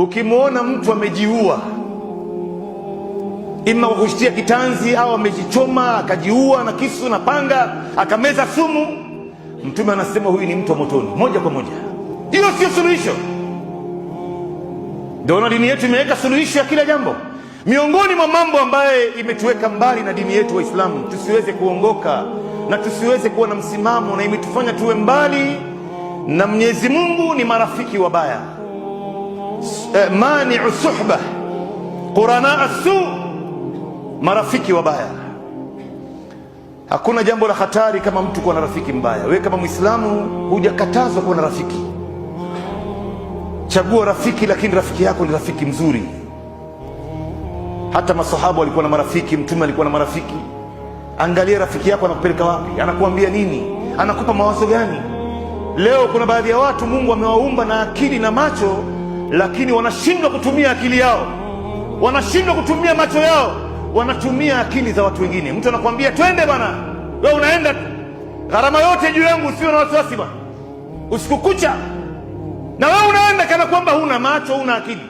Ukimwona mtu amejiua, ima kwa kushtia kitanzi au amejichoma akajiua na kisu na panga akameza sumu, Mtume anasema huyu ni mtu wa motoni moja kwa moja. Hiyo sio suluhisho. Ndio dini yetu imeweka suluhisho ya kila jambo. Miongoni mwa mambo ambaye imetuweka mbali na dini yetu Waislamu, tusiweze kuongoka na tusiweze kuwa na msimamo, na imetufanya tuwe mbali na Mwenyezi Mungu, ni marafiki wabaya. Mani'u suhba qurana as-su, marafiki wabaya. Hakuna jambo la hatari kama mtu kuwa na rafiki mbaya. Wewe kama Muislamu hujakatazwa kuwa na rafiki. Chagua rafiki, lakini rafiki yako ni rafiki mzuri. Hata masahaba walikuwa na marafiki, Mtume alikuwa na marafiki. Angalia rafiki yako anakupeleka wapi, anakuambia nini, anakupa mawazo gani. Leo kuna baadhi ya watu Mungu amewaumba na akili na macho, lakini wanashindwa kutumia akili yao, wanashindwa kutumia macho yao, wanatumia akili za watu wengine. Mtu anakuambia twende bwana, wewe unaenda gharama yote juu yangu, usio na wasiwasi bwana, usiku kucha, na wewe unaenda kana kwamba huna macho, huna akili.